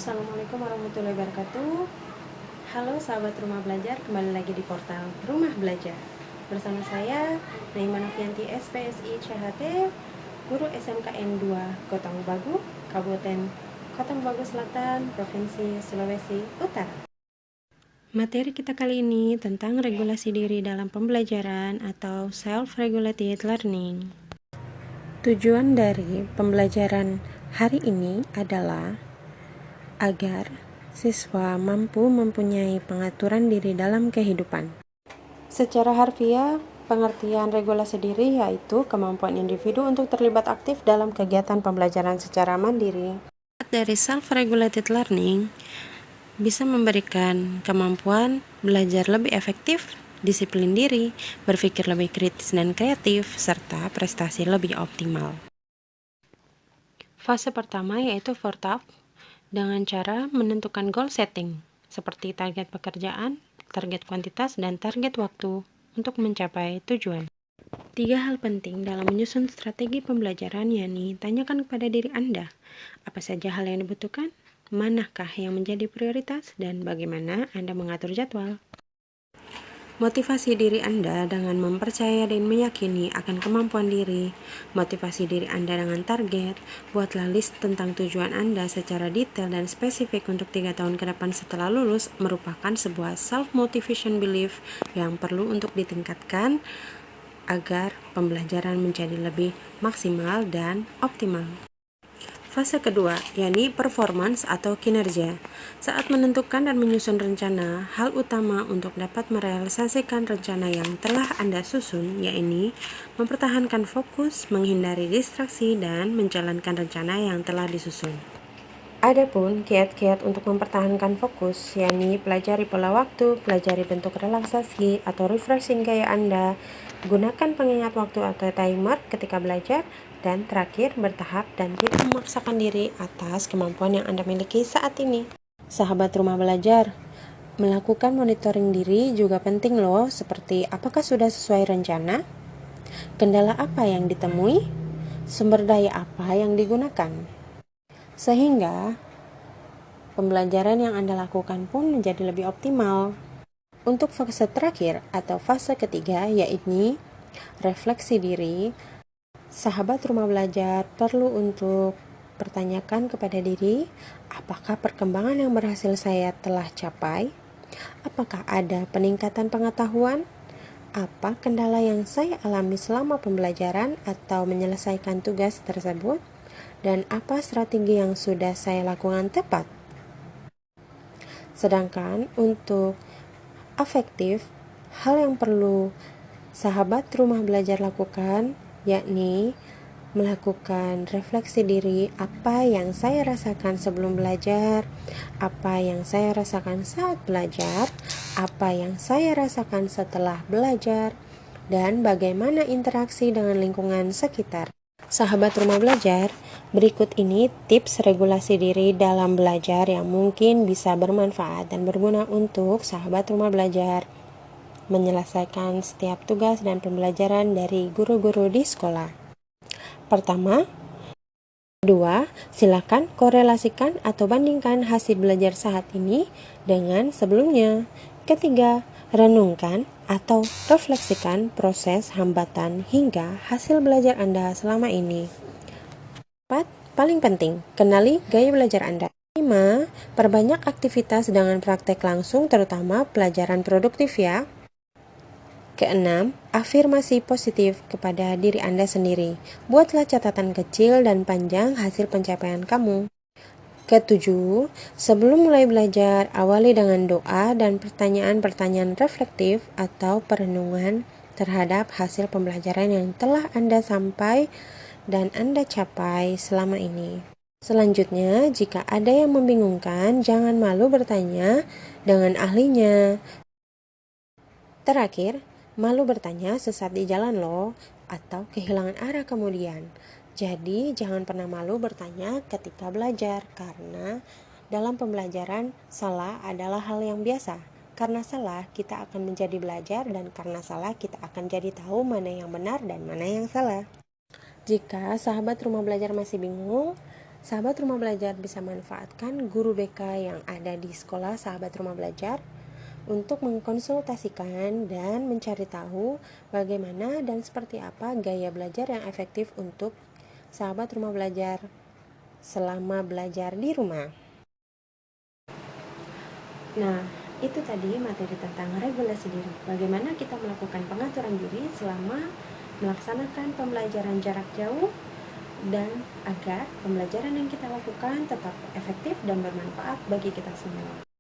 Assalamualaikum warahmatullahi wabarakatuh. Halo sahabat Rumah Belajar, kembali lagi di portal Rumah Belajar. Bersama saya Naima Novianti SPSI CHT, guru SMKN 2 Kota Mobagu, Kabupaten Kota Mobagu Selatan, Provinsi Sulawesi Utara. Materi kita kali ini tentang regulasi diri dalam pembelajaran atau self-regulated learning. Tujuan dari pembelajaran hari ini adalah agar siswa mampu mempunyai pengaturan diri dalam kehidupan. Secara harfiah, pengertian regulasi diri yaitu kemampuan individu untuk terlibat aktif dalam kegiatan pembelajaran secara mandiri. Dari self-regulated learning bisa memberikan kemampuan belajar lebih efektif, disiplin diri, berpikir lebih kritis dan kreatif, serta prestasi lebih optimal. Fase pertama yaitu FORTAF, dengan cara menentukan goal setting, seperti target pekerjaan, target kuantitas, dan target waktu untuk mencapai tujuan. 3 hal penting dalam menyusun strategi pembelajaran, yakni tanyakan kepada diri Anda, apa saja hal yang dibutuhkan, manakah yang menjadi prioritas, dan bagaimana Anda mengatur jadwal. Motivasi diri Anda dengan mempercaya dan meyakini akan kemampuan diri. Motivasi diri Anda dengan target. Buatlah list tentang tujuan Anda secara detail dan spesifik untuk 3 tahun ke depan setelah lulus, merupakan sebuah self-motivation belief yang perlu untuk ditingkatkan agar pembelajaran menjadi lebih maksimal dan optimal. Fase kedua, yakni performance atau kinerja. Saat menentukan dan menyusun rencana, hal utama untuk dapat merealisasikan rencana yang telah Anda susun, yakni mempertahankan fokus, menghindari distraksi, dan menjalankan rencana yang telah disusun. Adapun kiat-kiat untuk mempertahankan fokus, yakni pelajari pola waktu, pelajari bentuk relaksasi atau refreshing gaya Anda, gunakan pengingat waktu atau timer ketika belajar, dan terakhir bertahap dan tidak memaksakan diri atas kemampuan yang Anda miliki saat ini. Sahabat Rumah Belajar, melakukan monitoring diri juga penting loh, seperti apakah sudah sesuai rencana, kendala apa yang ditemui, sumber daya apa yang digunakan. Sehingga pembelajaran yang Anda lakukan pun menjadi lebih optimal. Untuk fase terakhir atau fase ketiga, yaitu refleksi diri, sahabat Rumah Belajar perlu untuk pertanyakan kepada diri, apakah perkembangan yang berhasil saya telah capai? Apakah ada peningkatan pengetahuan? Apa kendala yang saya alami selama pembelajaran atau menyelesaikan tugas tersebut? Dan apa strategi yang sudah saya lakukan tepat? Sedangkan untuk afektif, hal yang perlu sahabat Rumah Belajar lakukan yakni melakukan refleksi diri, apa yang saya rasakan sebelum belajar, apa yang saya rasakan saat belajar, apa yang saya rasakan setelah belajar, dan bagaimana interaksi dengan lingkungan sekitar. Sahabat Rumah Belajar, berikut ini tips regulasi diri dalam belajar yang mungkin bisa bermanfaat dan berguna untuk sahabat Rumah Belajar menyelesaikan setiap tugas dan pembelajaran dari guru-guru di sekolah. Pertama, kedua, silakan korelasikan atau bandingkan hasil belajar saat ini dengan sebelumnya. Ketiga, renungkan atau refleksikan proses hambatan hingga hasil belajar Anda selama ini. 4. Paling penting, kenali gaya belajar Anda. 5. Perbanyak aktivitas dengan praktek langsung, terutama pelajaran produktif ya. Keenam, afirmasi positif kepada diri Anda sendiri. Buatlah catatan kecil dan panjang hasil pencapaian kamu. Ketujuh, sebelum mulai belajar, awali dengan doa dan pertanyaan-pertanyaan reflektif atau perenungan terhadap hasil pembelajaran yang telah Anda sampai dan Anda capai selama ini. Selanjutnya, jika ada yang membingungkan, jangan malu bertanya dengan ahlinya. Terakhir, malu bertanya sesat di jalan loh, atau kehilangan arah kemudian. Jadi, jangan pernah malu bertanya ketika belajar, karena dalam pembelajaran, salah adalah hal yang biasa. Karena salah, kita akan menjadi belajar, dan karena salah, kita akan jadi tahu mana yang benar dan mana yang salah. Jika sahabat Rumah Belajar masih bingung, Sahabat Rumah Belajar bisa manfaatkan guru BK yang ada di sekolah Sahabat Rumah Belajar untuk mengkonsultasikan dan mencari tahu bagaimana dan seperti apa gaya belajar yang efektif untuk sahabat rumah belajar selama belajar di rumah. Nah, itu tadi materi tentang regulasi diri. Bagaimana kita melakukan pengaturan diri selama melaksanakan pembelajaran jarak jauh dan agar pembelajaran yang kita lakukan tetap efektif dan bermanfaat bagi kita semua.